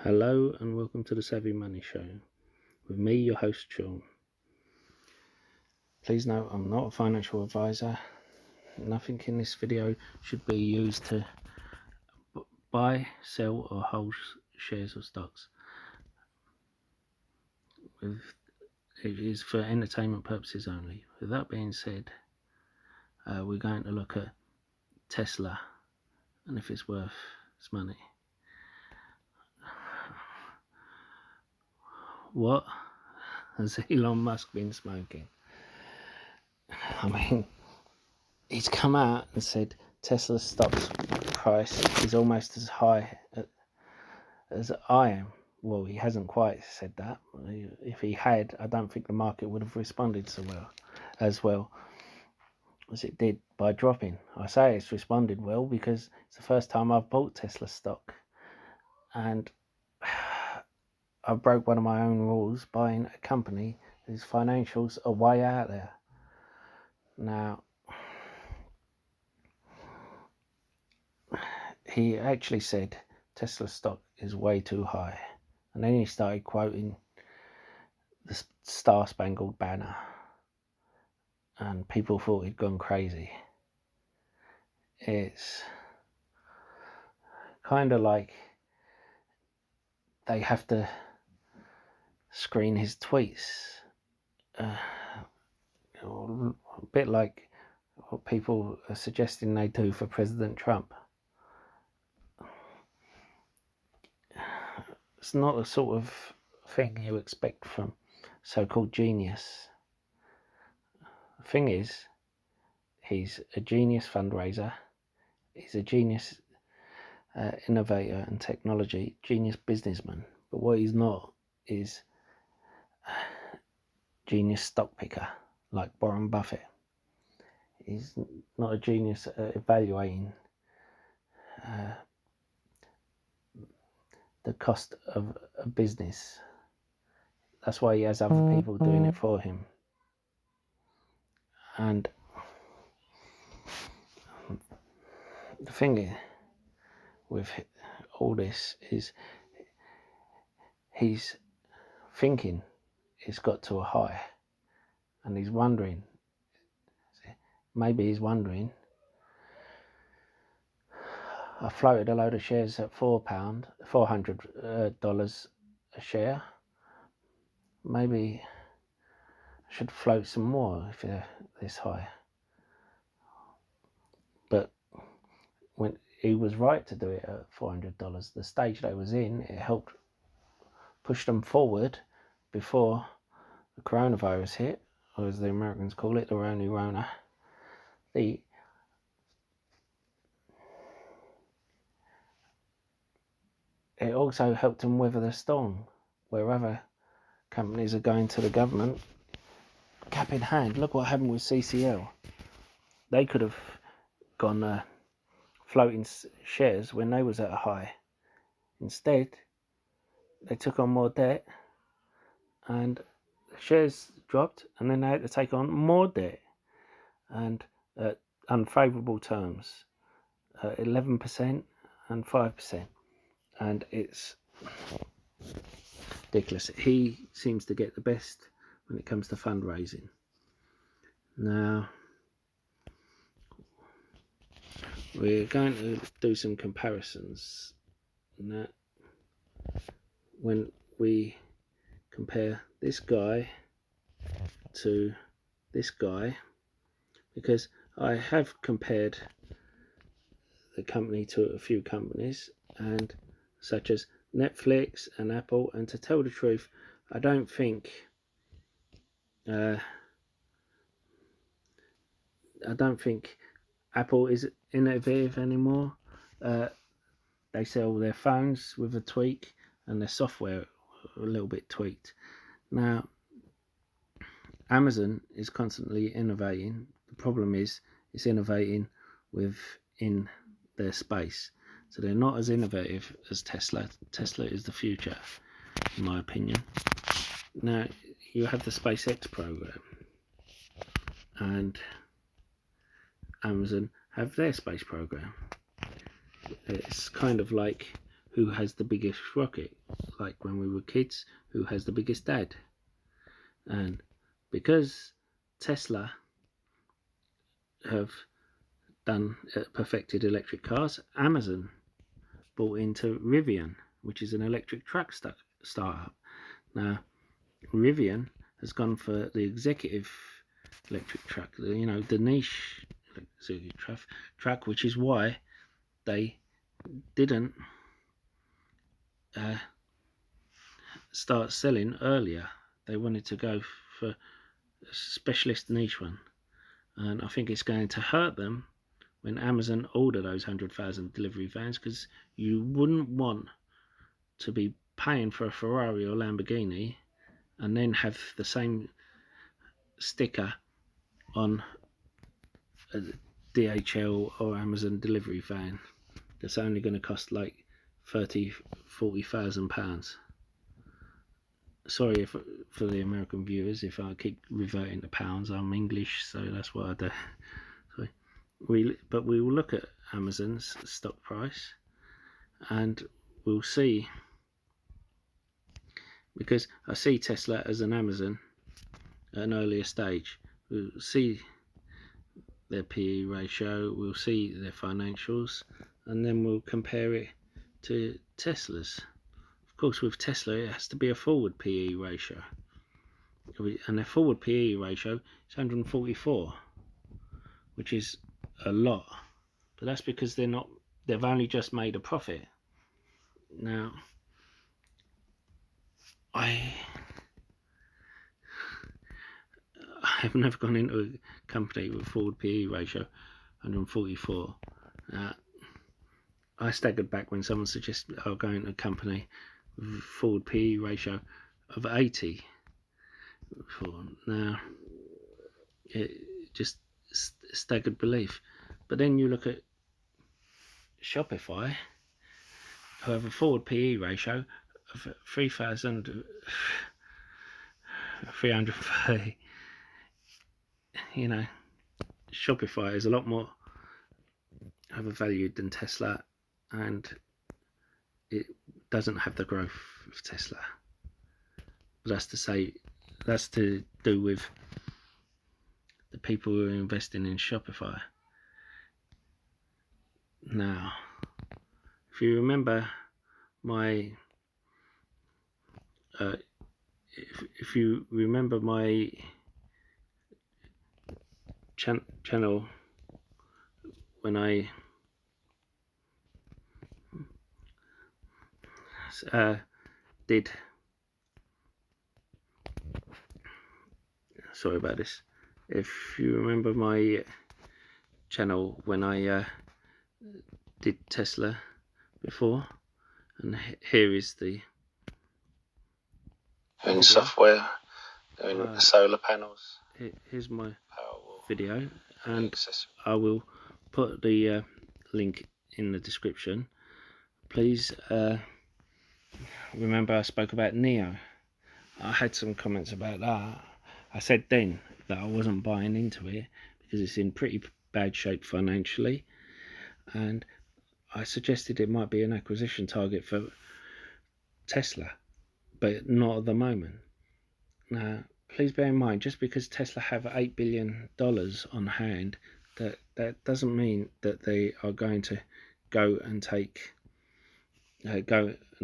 Hello and welcome to the Savvy Money Show with me, your host Sean. Please note I'm not a financial advisor. Nothing in this video should be used to buy, sell or hold shares or stocks. It is for entertainment purposes only. With that being said, we're going to look at Tesla and if it's worth its money. What has Elon Musk been smoking? I mean, he's come out and said Tesla's stock price is almost as high as I am. Well, he hasn't quite said that. If he had, I don't think the market would have responded so well as it did by dropping. I say it's responded well because it's the first time I've bought Tesla stock, and I broke one of my own rules buying a company whose financials are way out there. Now, he actually said Tesla stock is way too high, and then he started quoting the Star Spangled Banner, and people thought he'd gone crazy. It's kind of like they have to screen his tweets, a bit like what people are suggesting they do for President Trump. It's not the sort of thing you expect from so-called genius. The thing is, he's a genius fundraiser, he's a genius innovator and technology, genius businessman, but what he's not is genius stock picker like Warren Buffett. He's not a genius at evaluating the cost of a business. That's why he has other people doing it for him. And the thing with all this is he's thinking it's got to a high, and he's wondering, maybe he's wondering, I floated a load of shares at $400 a share. Maybe I should float some more if they're this high. But when he was right to do it at $400, the stage they was in, it helped push them forward before the coronavirus hit, or as the Americans call it, the Rona. It also helped them weather the storm, where other companies are going to the government cap in hand. Look what happened with CCL. They could have gone floating shares when they was at a high. Instead, they took on more debt, and the shares dropped, and then they had to take on more debt, and at unfavourable terms, 11% and 5%. And it's ridiculous. He seems to get the best when it comes to fundraising. Now, we're going to do some comparisons. Now, when we compare this guy to this guy, because I have compared the company to a few companies, and such as Netflix and Apple, and to tell the truth, I don't think Apple is innovative anymore. They sell their phones with a tweak and their software a little bit tweaked. Now, Amazon is constantly innovating. The problem is it's innovating within their space. So they're not as innovative as Tesla. Tesla is the future, in my opinion. Now, you have the SpaceX program, and Amazon have their space program. It's kind of like who has the biggest rocket. Like when we were kids, who has the biggest dad. And because Tesla have perfected electric cars, Amazon bought into Rivian, which is an electric truck startup. Now, Rivian has gone for the executive electric truck, the niche executive truck, which is why they didn't start selling earlier. They wanted to go for a specialist niche one, and I think it's going to hurt them when Amazon order those 100,000 delivery vans, because you wouldn't want to be paying for a Ferrari or Lamborghini and then have the same sticker on a DHL or Amazon delivery van that's only going to cost like £40,000. Sorry for the American viewers if I keep reverting to pounds. I'm English, so that's what I do. Sorry. But we will look at Amazon's stock price, and we'll see, because I see Tesla as an Amazon at an earlier stage. We'll see their PE ratio, we'll see their financials, and then we'll compare it to Tesla's. Of course, with Tesla, it has to be a forward PE ratio, and their forward PE ratio is 144, which is a lot. But that's because they've only just made a profit. Now, I have never gone into a company with forward PE ratio 144. I staggered back when someone suggested I'll go into a company with forward PE ratio of 80. Now, it just staggered belief. But then you look at Shopify, who have a forward PE ratio of 3,330. Shopify is a lot more overvalued than Tesla, and it doesn't have the growth of Tesla. But that's to do with the people who are investing in Shopify. Now, if you remember my channel when I did, sorry about this, if you remember my channel when I did Tesla before, and here is the in software, in the solar panels. Here's my video, and I will put the link in the description. Please remember I spoke about Neo. I had some comments about that. I said then that I wasn't buying into it because it's in pretty bad shape financially, and I suggested it might be an acquisition target for Tesla, but not at the moment. Now, please bear in mind, just because Tesla have $8 billion on hand, that doesn't mean that they are going to go and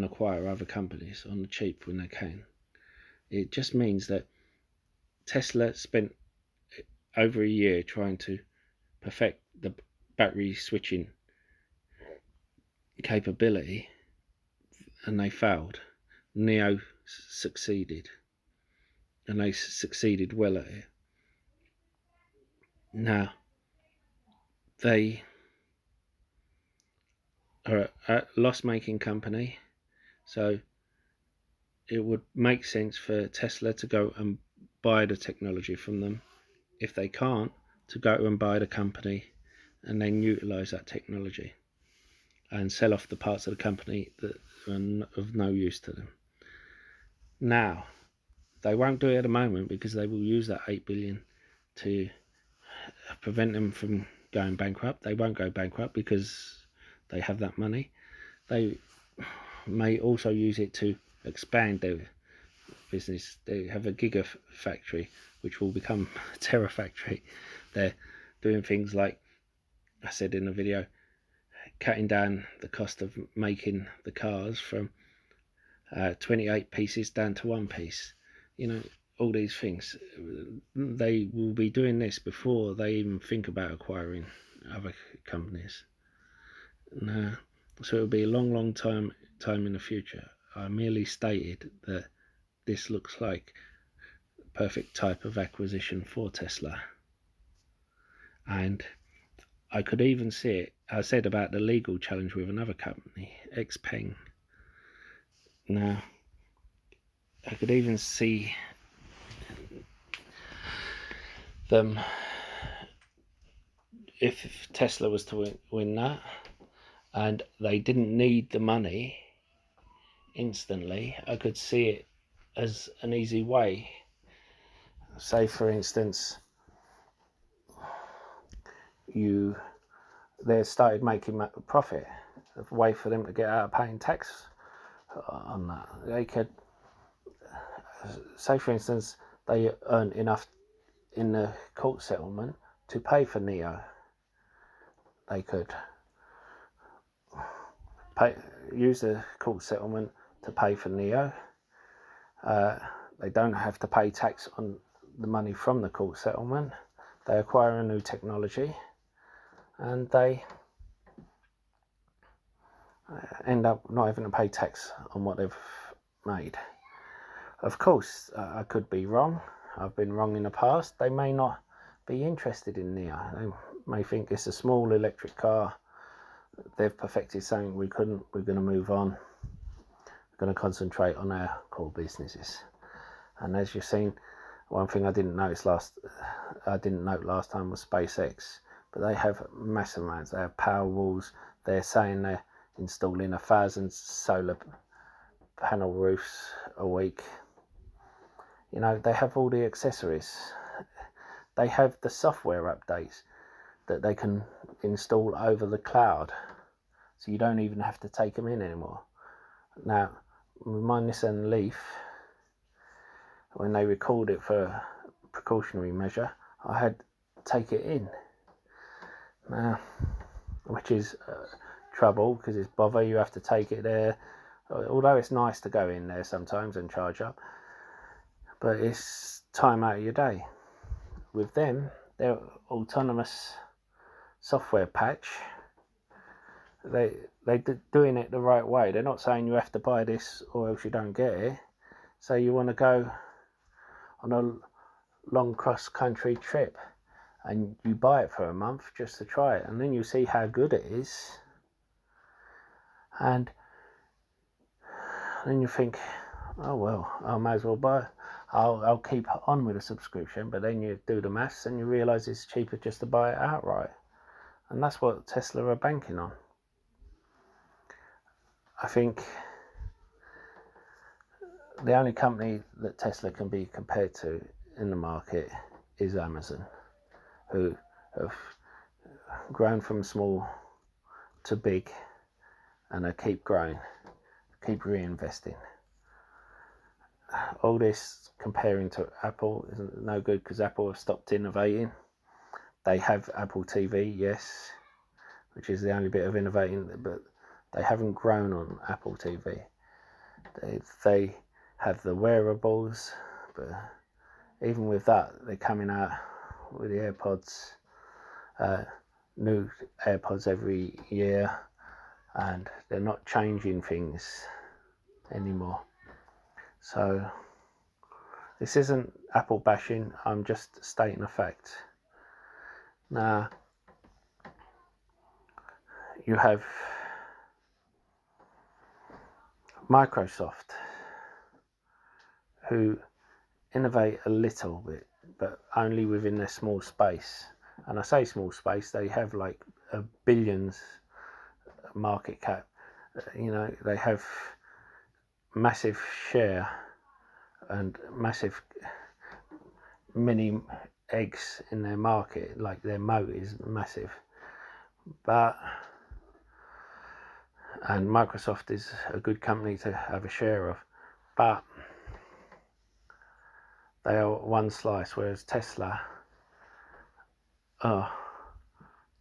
acquire other companies on the cheap when they can. It just means that Tesla spent over a year trying to perfect the battery switching capability, and they failed. Neo succeeded, and they succeeded well at it. Now, they are a loss-making company, so it would make sense for Tesla to go and buy the technology from them. If they can't, to go and buy the company and then utilize that technology and sell off the parts of the company that are of no use to them. Now, they won't do it at the moment because they will use that 8 billion to prevent them from going bankrupt. They won't go bankrupt because they have that money. They may also use it to expand their business. They have a gigafactory, which will become a terafactory. They're doing things like I said in the video, cutting down the cost of making the cars from 28 pieces down to 1 piece. All these things. They will be doing this before they even think about acquiring other companies. So it'll be a long time in the future. I merely stated that this looks like the perfect type of acquisition for Tesla. And I could even see it. I said about the legal challenge with another company, Xpeng. Now, I could even see them, if Tesla was to win that, and they didn't need the money instantly, I could see it as an easy way. Say, for instance, they started making a profit, a way for them to get out of paying tax on that. They could, say for instance, they earned enough in the court settlement to pay for NIO. They could use the court settlement to pay for NIO. They don't have to pay tax on the money from the court settlement. They acquire a new technology, and they end up not having to pay tax on what they've made. Of course, I could be wrong. I've been wrong in the past. They may not be interested in NIO. They may think it's a small electric car. They've perfected something we couldn't. We're going to move on. We're going to concentrate on our core businesses. And as you've seen, one thing I didn't note last time was SpaceX. But they have massive amounts. They have power walls. They're saying they're installing 1,000 solar panel roofs a week. They have all the accessories. They have the software updates that they can install over the cloud, so you don't even have to take them in anymore. Now, with my Nissan Leaf, when they recalled it for a precautionary measure, I had to take it in. Now, which is trouble, because it's bother. You have to take it there, although it's nice to go in there sometimes and charge up, but it's time out of your day. With them, their autonomous software patch, they're doing it the right way. They're not saying you have to buy this or else you don't get it. So you want to go on a long cross-country trip and you buy it for a month just to try it, and then you see how good it is, and then you think, oh well, I might as well buy it. I'll keep on with a subscription. But then you do the maths and you realise it's cheaper just to buy it outright. And that's what Tesla are banking on. I think the only company that Tesla can be compared to in the market is Amazon, who have grown from small to big, and they keep growing, keep reinvesting. All this comparing to Apple is no good, because Apple have stopped innovating. They have Apple TV, yes, which is the only bit of innovating, but they haven't grown on Apple TV. They have the wearables, but even with that, they're coming out with the AirPods, new AirPods every year, and they're not changing things anymore. So this isn't Apple bashing, I'm just stating a fact. Now, you have Microsoft, who innovate a little bit, but only within their small space. And I say small space, they have like billions market cap. They have massive share and massive many eggs in their market, like their moat is massive. But and Microsoft is a good company to have a share of, but they are one slice, whereas Tesla are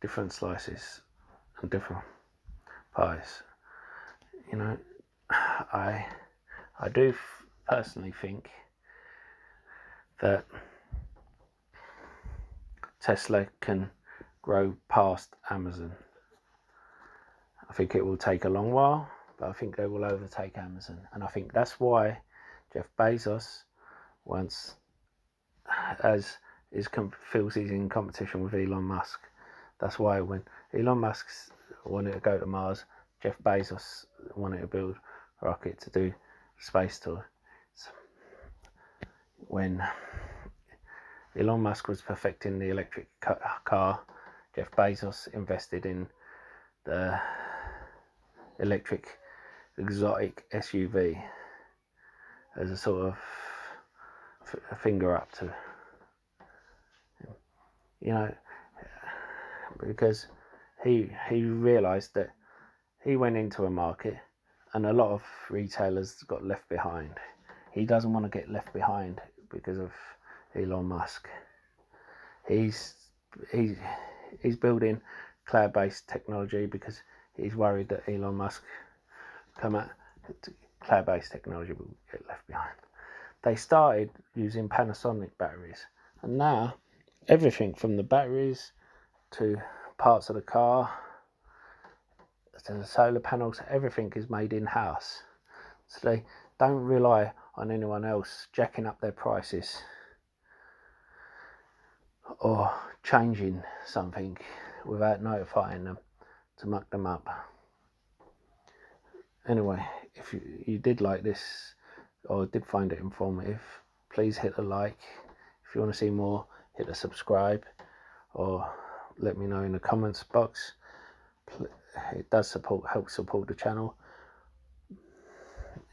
different slices and different pies. You know, I do personally think that Tesla can grow past Amazon. I think it will take a long while, but I think they will overtake Amazon, and I think that's why Jeff Bezos wants, feels he's in competition with Elon Musk. That's why when Elon Musk wanted to go to Mars, Jeff Bezos wanted to build a rocket to do space tour. When Elon Musk was perfecting the electric car, Jeff Bezos invested in the electric exotic SUV as a sort of a finger up to, you know, because he realized that he went into a market and a lot of retailers got left behind. He doesn't want to get left behind because of Elon Musk. He's building cloud-based technology because he's worried that Elon Musk come out cloud-based technology will get left behind. They started using Panasonic batteries, and now everything from the batteries to parts of the car to the solar panels, everything is made in-house. So they don't rely on anyone else jacking up their prices or changing something without notifying them to muck them up. Anyway, if you did like this or did find it informative, please hit the like. If you want to see more, hit the subscribe or let me know in the comments box. It does help support the channel.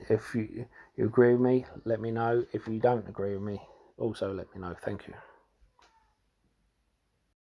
If you agree with me, let me know. If you don't agree with me, also let me know. Thank you.